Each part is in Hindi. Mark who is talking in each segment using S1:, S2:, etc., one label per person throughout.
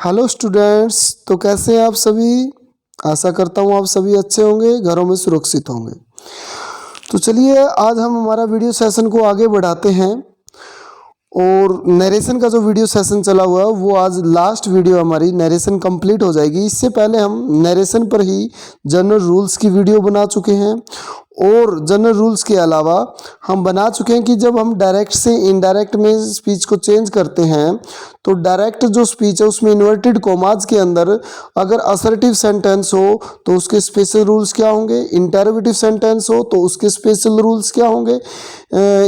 S1: हेलो स्टूडेंट्स, तो कैसे हैं आप सभी। आशा करता हूँ आप सभी अच्छे होंगे, घरों में सुरक्षित होंगे। तो चलिए आज हम हमारा वीडियो सेशन को आगे बढ़ाते हैं। और नरेशन का जो वीडियो सेशन चला हुआ है वो आज लास्ट वीडियो हमारी नरेशन कंप्लीट हो जाएगी। इससे पहले हम नरेशन पर ही जनरल रूल्स की वीडियो बना चुके हैं। और जनरल रूल्स के अलावा हम बना चुके हैं कि जब हम डायरेक्ट से इनडायरेक्ट में स्पीच को चेंज करते हैं तो डायरेक्ट जो स्पीच है उसमें इन्वर्टेड कॉमाज के अंदर अगर असर्टिव सेंटेंस हो तो उसके स्पेशल रूल्स क्या होंगे, इंटरोगेटिव सेंटेंस हो तो उसके स्पेशल रूल्स क्या होंगे,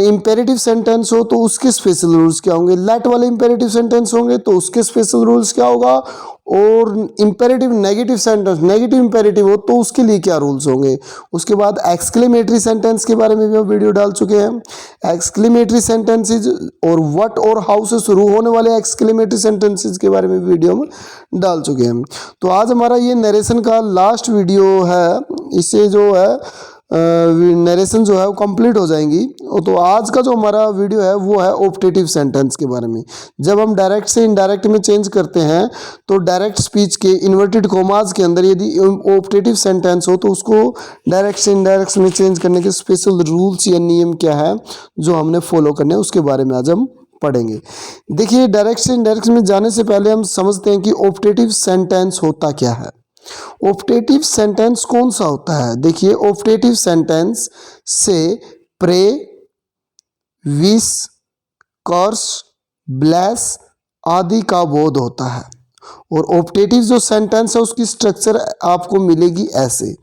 S1: इंपेरेटिव सेंटेंस हो तो उसके स्पेशल रूल्स क्या होंगे, लेट वाले इंपेरेटिव सेंटेंस होंगे तो उसके स्पेशल रूल्स क्या होगा, और imperative negative sentence negative imperative हो तो उसके लिए क्या रूल्स होंगे। उसके बाद एक्सक्लेमेटरी सेंटेंस के बारे में भी हम वीडियो डाल चुके हैं। एक्सक्लेमेटरी सेंटेंसेज और व्हाट और हाउ से शुरू होने वाले एक्सक्लेमेटरी सेंटेंसेज के बारे में भी हम डाल चुके हैं। तो आज हमारा ये नरेशन का लास्ट वीडियो है। इससे जो है नरेशन जो है वो कंप्लीट हो जाएंगी। तो आज का जो हमारा वीडियो है वो है ऑप्टेटिव सेंटेंस के बारे में। जब हम डायरेक्ट से इनडायरेक्ट में चेंज करते हैं तो डायरेक्ट स्पीच के इन्वर्टेड कॉमाज के अंदर यदि ऑप्टेटिव सेंटेंस हो तो उसको डायरेक्ट से इनडायरेक्ट में चेंज करने के स्पेशल रूल्स या नियम क्या है जो हमने फॉलो करने हैं उसके बारे में आज हम पढ़ेंगे। देखिए, डायरेक्ट से इनडायरेक्ट में जाने से पहले हम समझते हैं कि ऑप्टेटिव सेंटेंस होता क्या है। ऑप्टेटिव सेंटेंस कौन सा होता है। देखिए, ऑप्टेटिव सेंटेंस से प्रे, विश, कर्स, ब्लेस आदि का बोध होता है। और ऑप्टेटिव जो सेंटेंस है उसकी स्ट्रक्चर आपको मिलेगी ऐसे,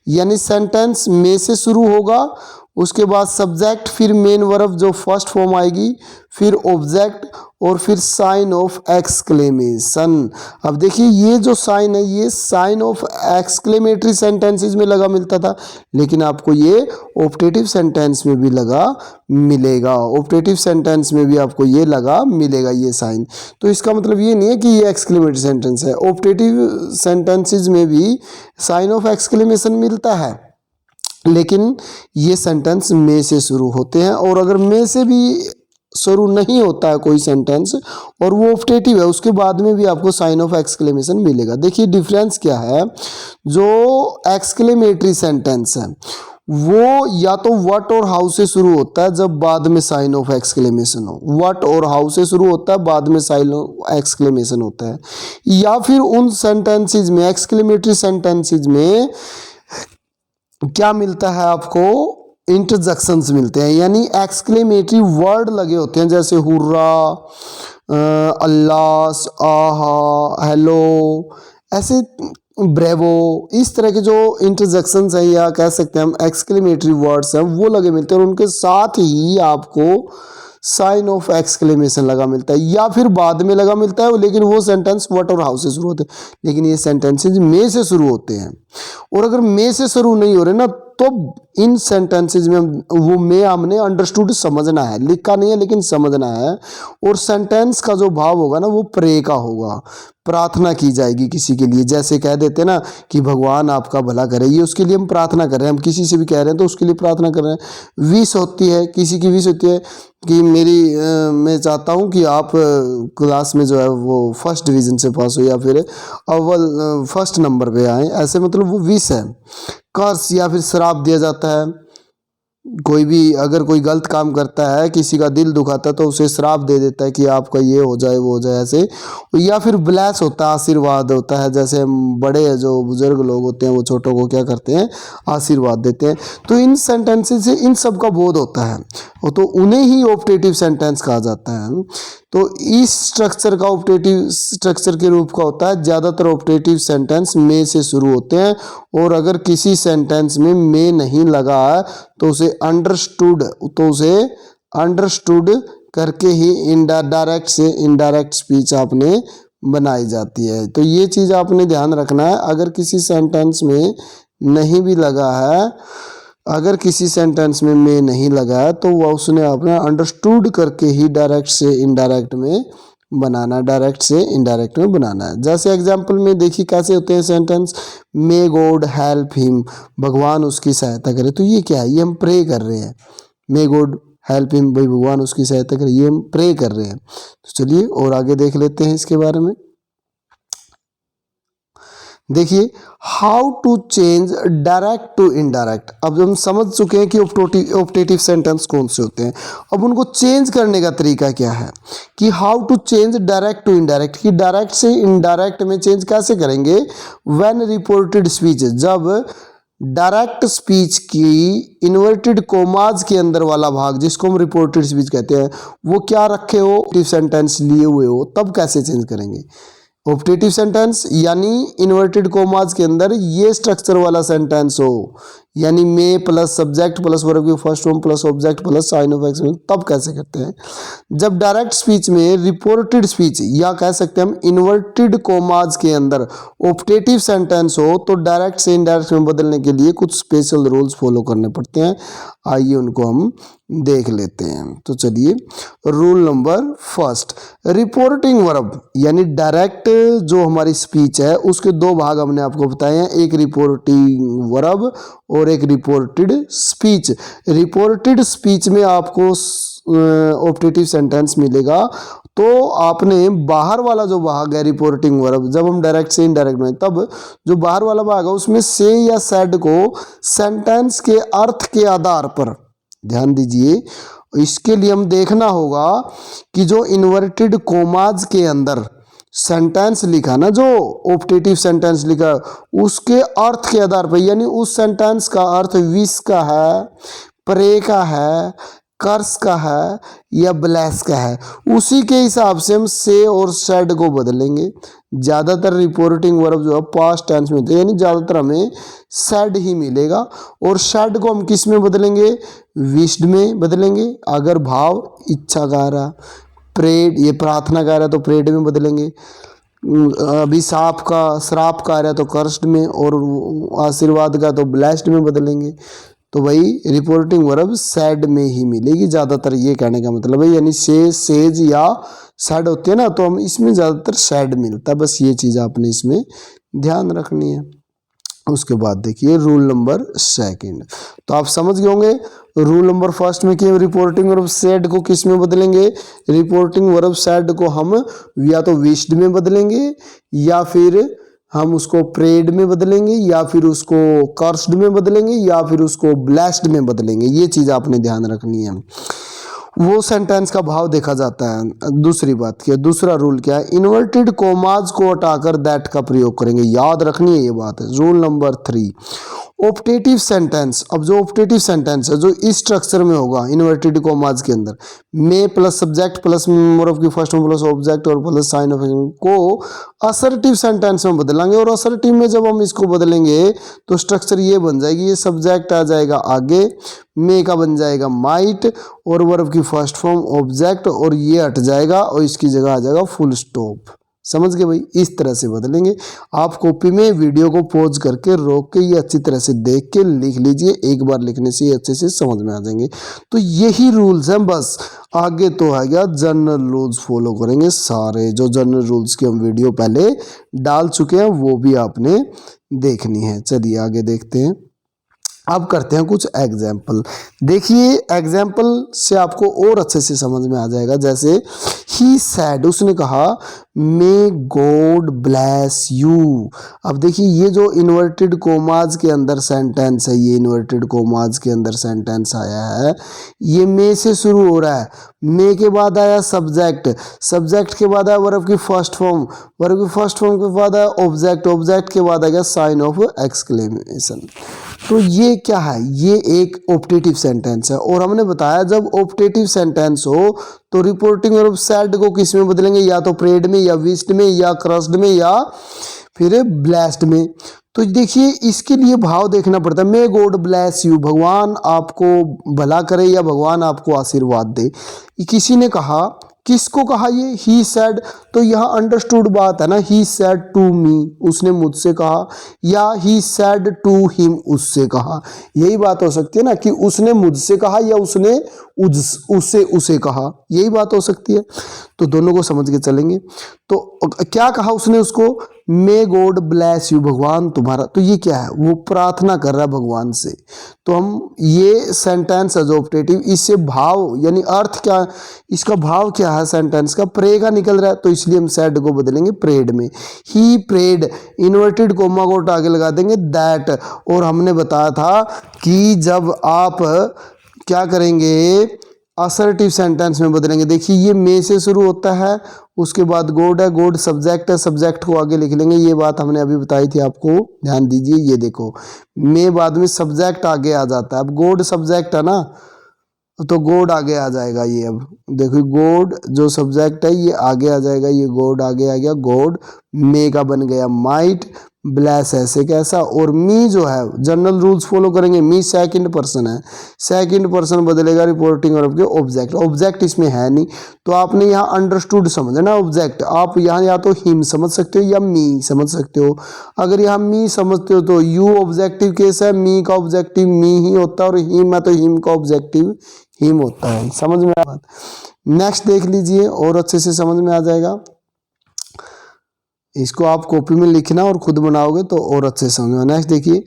S1: यानी सेंटेंस में से शुरू होगा, उसके बाद सब्जेक्ट, फिर मेन वर्ब जो फर्स्ट फॉर्म आएगी, फिर ऑब्जेक्ट और फिर साइन ऑफ एक्सक्लेमेशन। अब देखिए, ये जो साइन है ये साइन ऑफ एक्सक्लेमेटरी सेंटेंसेस में लगा मिलता था, लेकिन आपको ये ऑप्टेटिव सेंटेंस में भी लगा मिलेगा। ऑप्टेटिव सेंटेंस में भी आपको ये लगा मिलेगा ये साइन। तो इसका मतलब ये नहीं है कि ये एक्सक्लेमेटरी सेंटेंस है। ऑप्टेटिव सेंटेंसेस में भी साइन ऑफ एक्सक्लेमेशन मिलता है, लेकिन ये सेंटेंस में से शुरू होते हैं। और अगर में से भी शुरू नहीं होता है कोई सेंटेंस और वो ऑप्टेटिव है, उसके बाद में भी आपको साइन ऑफ एक्सक्लेमेशन मिलेगा। देखिए डिफरेंस क्या है। जो एक्सक्लेमेटरी सेंटेंस है वो या तो व्हाट और हाउ से शुरू होता है जब बाद में साइन ऑफ एक्सक्लेमेशन हो, व्हाट और हाउ से शुरू होता है बाद में साइन ऑफ एक्सक्लेमेशन होता है, या फिर उन सेंटेंसेज में एक्सक्लेमेटरी सेंटेंसेज में क्या मिलता है आपको, इंटरजेक्शंस मिलते हैं, यानी एक्सक्लेमेटरी वर्ड लगे होते हैं, जैसे हुर्रा, अल्लाह, आहा, हेलो, ऐसे ब्रेवो, इस तरह के जो इंटरजेक्शंस हैं या कह सकते हैं हम एक्सक्लेमेटरी वर्ड्स हैं वो लगे मिलते हैं। और उनके साथ ही आपको साइन ऑफ एक्सक्लेमेशन लगा मिलता है, या फिर बाद में लगा मिलता है, लेकिन वो सेंटेंस व्हाट और हाउ से शुरू होते हैं, लेकिन ये सेंटेंसेज में से शुरू होते हैं। और अगर में से शुरू नहीं हो रहे ना तो इन सेंटेंसेज में वो में हमने अंडरस्टूड समझना है, लिखा नहीं है लेकिन समझना है। और सेंटेंस का जो भाव होगा ना वो प्रे का होगा, प्रार्थना की जाएगी किसी के लिए। जैसे कह देते हैं ना कि भगवान आपका भला करे, ये उसके लिए हम प्रार्थना कर रहे हैं। हम किसी से भी कह रहे हैं तो उसके लिए प्रार्थना कर रहे हैं। विश होती है, किसी की विश होती है कि मैं चाहता हूँ कि आप क्लास में जो है वो फर्स्ट डिवीज़न से पास हो या फिर अव्वल फर्स्ट नंबर पे आए, ऐसे मतलब वो विश है। कर्स या फिर श्राप दिया जाता है। कोई भी अगर कोई गलत काम करता है, किसी का दिल दुखाता है तो उसे श्राप दे देता है कि आपका ये हो जाए वो हो जाए ऐसे। या फिर ब्लेस होता है, आशीर्वाद होता है। जैसे बड़े जो बुजुर्ग लोग होते हैं वो छोटों को क्या करते हैं, आशीर्वाद देते हैं। तो इन सेंटेंसेस से इन सब का बोध होता है, तो उन्हें ही ऑप्टेटिव सेंटेंस कहा जाता है। तो इस स्ट्रक्चर का ऑप्टेटिव स्ट्रक्चर के रूप का होता है। ज़्यादातर ऑप्टेटिव सेंटेंस में से शुरू होते हैं, और अगर किसी सेंटेंस में नहीं लगा है तो उसे अंडरस्टूड करके ही डायरेक्ट से इनडायरेक्ट स्पीच आपने बनाई जाती है। तो ये चीज़ आपने ध्यान रखना है। अगर किसी सेंटेंस में नहीं भी लगा है, अगर किसी सेंटेंस में नहीं लगा है तो वह उसने अपना अंडरस्टूड करके ही डायरेक्ट से इनडायरेक्ट में बनाना, डायरेक्ट से इनडायरेक्ट में बनाना है। जैसे एग्जांपल में देखिए कैसे होते हैं sentence, may God help him, भगवान उसकी सहायता करे। तो ये क्या है, ये हम प्रे कर रहे हैं। मे गॉड हेल्प हिम, भाई भगवान उसकी सहायता करे, ये हम प्रे कर रहे हैं। तो चलिए और आगे देख लेते हैं इसके बारे में। देखिए, how to change direct to indirect. अब हम समझ चुके हैं कि ऑप्टेटिव सेंटेंस कौन से होते हैं। अब उनको चेंज करने का तरीका क्या है कि how to change direct to indirect, कि डायरेक्ट से इनडायरेक्ट में चेंज कैसे करेंगे। व्हेन रिपोर्टेड स्पीच, जब डायरेक्ट स्पीच की इन्वर्टेड कोमाज के अंदर वाला भाग जिसको हम रिपोर्टेड स्पीच कहते हैं वो क्या रखे हो, ऑप्टेटिव सेंटेंस लिए हुए हो, तब कैसे चेंज करेंगे। ऑप्टेटिव सेंटेंस यानी इन्वर्टेड कोमाज के अंदर ये स्ट्रक्चर वाला सेंटेंस हो, यानी मे प्लस सब्जेक्ट प्लस वर्ब की first form plus object plus sign of action, तब कैसे करते हैं। जब डायरेक्ट स्पीच में रिपोर्टेड स्पीच या कह सकते हैं हम इन्वर्टेड कोमाज के अंदर ऑप्टेटिव सेंटेंस हो तो डायरेक्ट से इनडायरेक्ट में बदलने के लिए कुछ स्पेशल रूल्स फॉलो करने पड़ते हैं। आइए उनको हम देख लेते हैं। तो चलिए, rule number first, reporting verb यानी डायरेक्ट जो हमारी स्पीच है उसके दो भाग हमने आपको बताए हैं, एक रिपोर्टिंग वर्ब और एक रिपोर्टेड स्पीच। रिपोर्टेड स्पीच में आपको ऑप्टेटिव सेंटेंस मिलेगा, तो आपने बाहर वाला जो भाग है रिपोर्टिंग वर्ब, जब हम डायरेक्ट से इनडायरेक्ट में, तब जो बाहर वाला भाग है उसमें से या सेड को सेंटेंस के अर्थ के आधार पर, ध्यान दीजिए, इसके लिए हम देखना होगा कि जो इन्वर्टेड कोमाज के अंदर सेंटेंस लिखा ना, जो ऑप्टेटिव सेंटेंस लिखा उसके अर्थ के आधार पर, यानी उस सेंटेंस का अर्थ विश का है, प्रे का है, कर्स का है या ब्लेस का है, उसी के हिसाब से हम से और सेड को बदलेंगे। ज़्यादातर रिपोर्टिंग वर्ब जो है पास्ट टेंस में होते हैं, यानी ज़्यादातर हमें सेड ही मिलेगा। और सेड को हम किस में बदलेंगे, विश्ड में बदलेंगे। अगर भाव इच्छा का रहा, प्रेड ये प्रार्थना का रहा तो प्रेड में बदलेंगे। अभिशाप का श्राप का रहा तो कर्स्ड में, और आशीर्वाद का तो ब्लेस्ड में बदलेंगे। तो भाई रिपोर्टिंग वर्ब सैड में ही मिलेगी ज़्यादातर, ये कहने का मतलब है, यानी से सेज या सैड होते हैं ना, तो हम इसमें ज़्यादातर सैड मिलता है। बस ये चीज़ आपने इसमें ध्यान रखनी है। उसके बाद देखिए रूल नंबर सेकंड, तो आप समझ गए होंगे रूल नंबर फर्स्ट में कि रिपोर्टिंग वर्ब सैड को किस में बदलेंगे। रिपोर्टिंग वर्ब सैड को हम या तो विश्ड में बदलेंगे, या फिर हम उसको प्रेड में बदलेंगे, या फिर उसको कर्स्ड में बदलेंगे, या फिर उसको ब्लेस्ड में बदलेंगे। ये चीज़ आपने ध्यान रखनी है, वो सेंटेंस का भाव देखा जाता है। दूसरी बात क्या, दूसरा रूल क्या है, इन्वर्टेड कोमाज को हटाकर दैट का प्रयोग करेंगे, याद रखनी है ये बात है। Rule number 3, optative sentence. अब जो ऑप्टेटिव सेंटेंस है जो इस स्ट्रक्चर में होगा इन्वर्टेड कोमाज के अंदर, मे प्लस सब्जेक्ट प्लस वर्ब की फर्स्ट फॉर्म प्लस ऑब्जेक्ट और प्लस साइन ऑफ को असर्टिव सेंटेंस में बदलेंगे। और असर्टिव में जब हम इसको बदलेंगे तो स्ट्रक्चर ये बन जाएगी, ये सब्जेक्ट आ जाएगा आगे, मे का बन जाएगा माइट, और वर्ब की फर्स्ट फॉर्म ऑब्जेक्ट, और ये हट जाएगा और इसकी जगह आ जाएगा फुल स्टॉप। समझ गए भाई, इस तरह से बदलेंगे। आप कॉपी में वीडियो को पॉज करके रोक के ये अच्छी तरह से देख के लिख लीजिए, एक बार लिखने से ये अच्छे से समझ में आ जाएंगे। तो यही रूल्स हैं, बस आगे तो है क्या जनरल रूल्स फॉलो करेंगे सारे, जो जनरल रूल्स की हम वीडियो पहले डाल चुके हैं वो भी आपने देखनी है। चलिए आगे देखते हैं। अब करते हैं कुछ एग्जाम्पल। देखिए एग्जाम्पल से आपको और अच्छे से समझ में आ जाएगा। जैसे ही सैड, उसने कहा मे गॉड ब्लेस यू। अब देखिए ये जो इन्वर्टेड कोमाज के अंदर सेंटेंस है, ये इन्वर्टेड कोमाज के अंदर सेंटेंस आया है, ये मे से शुरू हो रहा है। मे के बाद आया सब्जेक्ट, सब्जेक्ट के बाद आया वर्ब की फर्स्ट फॉर्म, वर्ब की फर्स्ट फॉर्म के बाद आया ऑब्जेक्ट, ऑब्जेक्ट के बाद आ गया साइन ऑफ एक्सक्लेमेशन। तो ये क्या है, ये एक ऑप्टेटिव सेंटेंस है। और हमने बताया जब ऑप्टेटिव सेंटेंस हो तो रिपोर्टिंग वर्ब सैड को किस में बदलेंगे, या तो प्रेड में, या विश्ड में, या क्रस्ड में, या फिर ब्लेस्ड में। तो देखिए इसके लिए भाव देखना पड़ता है। मे गॉड ब्लेस यू, भगवान आपको भला करे या भगवान आपको आशीर्वाद दे। किसी ने कहा, किसको कहा, ये ही सैड, तो यहाँ अंडरस्टूड बात है ना, ही सैड टू मी, उसने मुझसे कहा, या ही सैड टू हिम, उससे कहा। यही बात हो सकती है ना कि उसने मुझसे कहा या उसने उसे कहा, यही बात हो सकती है। तो दोनों को समझ के चलेंगे। तो क्या कहा उसने उसको, मे गॉड ब्लेस यू, भगवान तुम्हारा, तो ये क्या है, वो प्रार्थना कर रहा है भगवान से। तो हम ये सेंटेंस एज ऑप्टेटिव, इससे भाव यानी अर्थ क्या, इसका भाव क्या है सेंटेंस का, प्रे का निकल रहा है, तो इसलिए हम सैड को बदलेंगे प्रेड में। ही प्रेड, इन्वर्टेड कोमा को आगे लगा देंगे दैट। और हमने बताया था कि जब आप क्या करेंगे, असर्टिव सेंटेंस में बदलेंगे। देखिए ये मे से शुरू होता है, उसके बाद गॉड है, गॉड सब्जेक्ट है, सब्जेक्ट को आगे लिख लेंगे। ये बात हमने अभी बताई थी आपको, ध्यान दीजिए। ये देखो मे बाद में सब्जेक्ट आगे आ जाता है। अब गॉड सब्जेक्ट है ना, तो गॉड आगे आ जाएगा। ये अब देखो गॉड जो सब्जेक्ट है ये आगे आ जाएगा, ये गॉड आगे आ गया, गॉड मे का बन गया माइट, ब्लेस ऐसे कैसा। और मी जो है जनरल रूल्स फॉलो करेंगे, मी सेकंड पर्सन है, सेकंड पर्सन बदलेगा रिपोर्टिंग वर्ब के ऑब्जेक्ट, ऑब्जेक्ट इसमें है नहीं, तो आपने यहाँ अंडरस्टूड समझना ऑब्जेक्ट। आप यहाँ या तो हिम समझ सकते हो या मी समझ सकते हो। अगर यहाँ मी समझते हो तो यू ऑब्जेक्टिव केस है, मी का ऑब्जेक्टिव मी ही होता है, और हिम है तो हिम का ऑब्जेक्टिव हिम होता है। समझ में आया? नेक्स्ट देख लीजिए और अच्छे से समझ में आ जाएगा। इसको आप कॉपी में लिखना और खुद बनाओगे तो और अच्छे से समझ में। नेक्स्ट देखिए,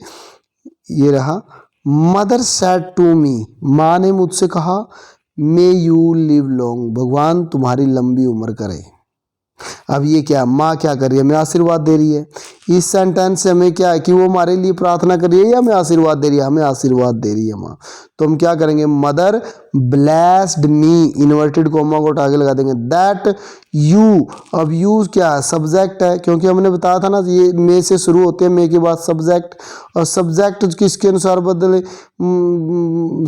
S1: ये रहा, मदर सैड टू मी, माँ ने मुझसे कहा, मे यू लिव लॉन्ग, भगवान तुम्हारी लंबी उम्र करे। अब ये क्या, माँ क्या कर रही है, हमें आशीर्वाद दे रही है। इस सेंटेंस से हमें क्या है कि वो हमारे लिए प्रार्थना कर रही है या हमें आशीर्वाद दे रही है, हमें आशीर्वाद दे रही है माँ। तो हम क्या करेंगे, mother blessed me, inverted coma को आगे लगा देंगे दैट यू। अब यू क्या है, सब्जेक्ट है, क्योंकि हमने बताया था ना ये मे से शुरू होते हैं, मे के बाद सब्जेक्ट, और सब्जेक्ट किसके अनुसार बदले,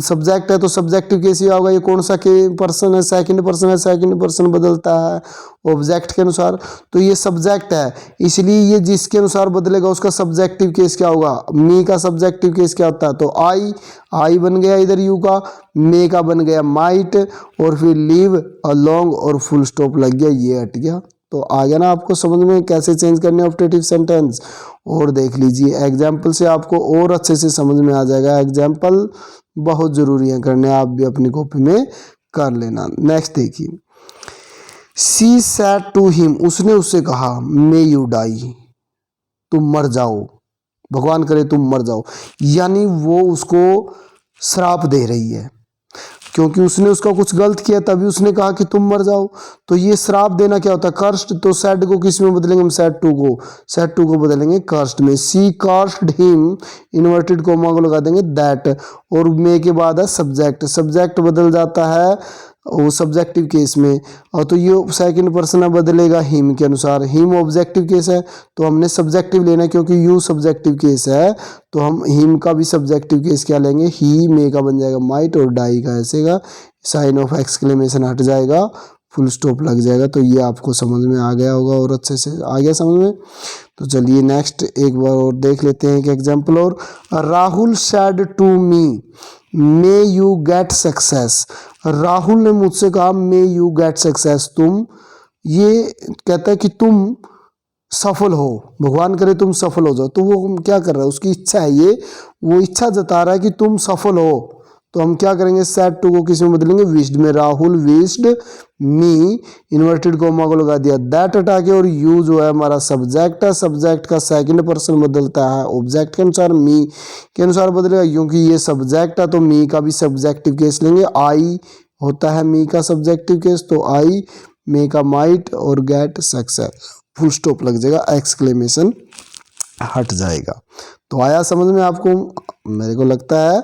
S1: सब्जेक्ट है तो सब्जेक्टिव केस ही होगा। ये कौन सा के पर्सन है, सेकंड पर्सन है, सेकंड पर्सन बदलता है ऑब्जेक्ट के अनुसार, तो ये सब्जेक्ट है, इसलिए ये जिसके अनुसार बदलेगा उसका सब्जेक्टिव केस क्या होगा, मी का सब्जेक्टिव केस क्या होता है, तो आई बन गया इधर यू का, मे का बन गया माइट, और फिर लिव अलोंग और फुल स्टॉप लग गया, ये हट गया। तो आ गया ना आपको समझ में कैसे चेंज करने ऑप्टेटिव सेंटेंस। और देख लीजिए एग्जाम्पल से आपको और अच्छे से समझ में आ जाएगा। एग्जाम्पल बहुत जरूरी है करने, आप भी अपनी कॉपी में कर लेना। नेक्स्ट देखिए, सी सैड टू हिम, उसने उससे कहा, मे यू डाई, तुम मर जाओ, भगवान करे तुम मर जाओ। यानी वो उसको श्राप दे रही है, क्योंकि उसने उसका कुछ गलत किया तभी उसने कहा कि तुम मर जाओ। तो ये श्राप देना क्या होता है, कर्स्ट। तो सैड को किस में बदलेंगे हम, सैड टू को बदलेंगे कर्स्ट में। सी कर्स्ड हिम, इन्वर्टेड कोमा को लगा देंगे दैट, और मे के बाद है सब्जेक्ट, सब्जेक्ट बदल जाता है वो सब्जेक्टिव केस में, और तो ये सेकंड पर्सन बदलेगा हिम के अनुसार। हिम ऑब्जेक्टिव केस है तो हमने सब्जेक्टिव लेना, क्योंकि यू सब्जेक्टिव केस है तो हम हिम का भी सब्जेक्टिव केस क्या लेंगे, ही, मे का बन जाएगा माइट, और डाई का ऐसे का साइन ऑफ एक्सक्लेमेशन हट जाएगा, फुल स्टॉप लग जाएगा। तो ये आपको समझ में आ गया होगा और अच्छे से आ गया समझ में। तो चलिए नेक्स्ट एक बार और देख लेते हैं एक एग्जाम्पल और। Rahul said to me, may you get success, Rahul ने मुझसे कहा मे यू गेट सक्सेस, तुम, ये कहता है कि तुम सफल हो, भगवान करे तुम सफल हो जाओ। तो वो क्या कर रहा है, उसकी इच्छा है ये, वो इच्छा जता रहा है कि तुम सफल हो। तो हम क्या करेंगे, सैड टू को किस में बदलेंगे, विश्ड में। राहुल विश्ड मी, इन्वर्टेड कोमा को लगा दिया दैट हटा के, और यू जो है हमारा सब्जेक्ट है, सब्जेक्ट का सेकंड पर्सन बदलता है ऑब्जेक्ट के अनुसार, मी के अनुसार बदलेगा, क्योंकि ये सब्जेक्ट है तो मी का भी सब्जेक्टिव केस लेंगे। आई होता है मी का सब्जेक्टिव केस, तो आई, मे का माइट, और गेट सक्सेस, फुल स्टॉप लग जाएगा, एक्सक्लेमेशन हट जाएगा। तो आया समझ में आपको, मेरे को लगता है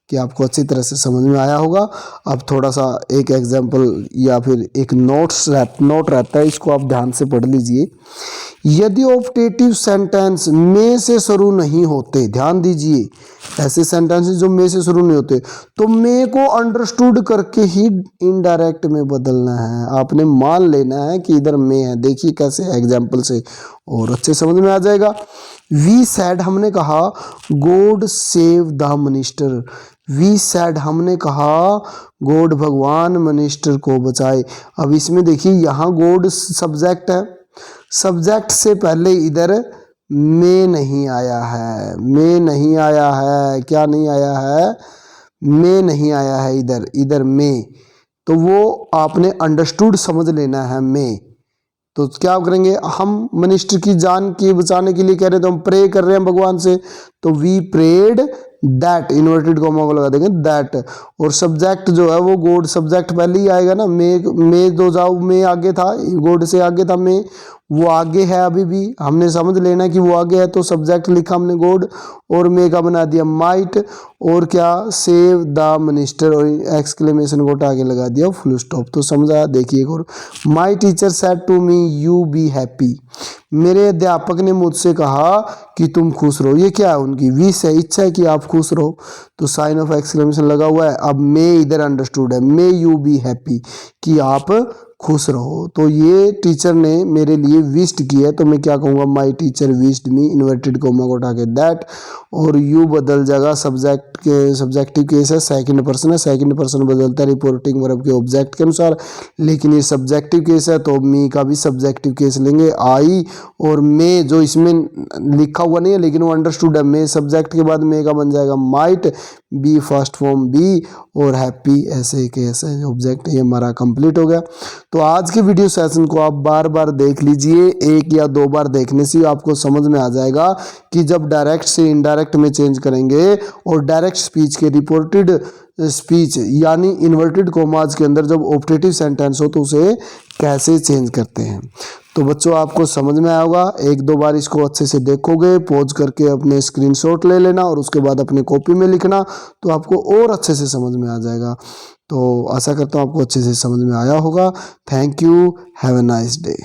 S1: कि आपको अच्छी तरह से समझ में आया होगा। अब थोड़ा सा एक एग्जाम्पल या फिर एक नोट रहता है, इसको आप ध्यान से पढ़ लीजिए। यदि ऑप्टेटिव सेंटेंस में से शुरू नहीं होते, ध्यान दीजिए, ऐसे सेंटेंसेस जो में से शुरू नहीं होते, तो में को अंडरस्टूड करके ही इनडायरेक्ट में बदलना है। आपने मान लेना है कि इधर में है। देखिए कैसे एग्जाम्पल से और अच्छे समझ में आ जाएगा। वी सैड, हमने कहा, God save the minister, we said, हमने कहा, गॉड भगवान मिनिस्टर को बचाए। अब इसमें देखिए यहाँ गॉड सब्जेक्ट है, सब्जेक्ट से पहले इधर में नहीं आया है, में नहीं आया है, क्या नहीं आया है, में नहीं आया है इधर, इधर में, तो वो आपने अंडरस्टूड समझ लेना है में। तो क्या करेंगे, हम मिनिस्टर की जान की बचाने के लिए कह रहे हैं तो हम प्रे कर रहे हैं भगवान से, तो we prayed that, inverted comma को लगा देंगे दैट। और सब्जेक्ट जो है वो गॉड, सब्जेक्ट पहले ही आएगा ना, मे दो जाओ, मे आगे था, गॉड से आगे था मे, वो आगे है अभी भी, हमने समझ लेना कि वो आगे है, तो सब्जेक्ट लिखा हमने गॉड और मे का बना दिया माइट, और क्या सेव द मिनिस्टर, और एक्सक्लेमेशन कोट आगे लगा दिया फुल स्टॉप। तो समझा, देखिए और my teacher said to me you be happy, मेरे अध्यापक ने मुझसे कहा कि तुम खुश रहो। ये क्या है, उनकी विश है, इच्छा है कि आप खुश रहो, तो साइन ऑफ एक्सक्लेमेशन लगा हुआ है। अब मे इधर अंडरस्टूड है, मे यू बी हैप्पी, कि आप खुश रहो। तो ये टीचर ने मेरे लिए विश्ड की है, तो मैं क्या कहूँगा, my teacher wished me, inverted coma को उठा के दैट, और यू बदल जाएगा, सब्जेक्ट के सब्जेक्टिव केस है, सेकंड पर्सन है, सेकंड पर्सन बदलता है रिपोर्टिंग वर्ब के ऑब्जेक्ट के अनुसार, लेकिन ये सब्जेक्टिव केस है तो मी का भी सब्जेक्टिव केस लेंगे। आई और मे जो इसमें लिखा हुआ नहीं है लेकिन वो अंडरस्टूड है, मे सब्जेक्ट के बाद मे का बन जाएगा might, be first form be, और हैप्पी ऐसे केस है ऑब्जेक्ट। ये हमारा कंप्लीट हो गया। तो आज के वीडियो सेशन को आप बार बार देख लीजिए, एक या दो बार देखने से आपको समझ में आ जाएगा कि जब डायरेक्ट से इनडायरेक्ट में चेंज करेंगे और डायरेक्ट स्पीच के रिपोर्टेड स्पीच यानी इन्वर्टेड कोमाज के अंदर जब ऑप्टेटिव सेंटेंस हो तो उसे कैसे चेंज करते हैं। तो बच्चों आपको समझ में आया होगा, एक दो बार इसको अच्छे से देखोगे, पॉज करके अपने स्क्रीनशॉट ले लेना और उसके बाद अपने कॉपी में लिखना, तो आपको और अच्छे से समझ में आ जाएगा। तो आशा करता हूँ आपको अच्छे से समझ में आया होगा। Thank you, have a nice day.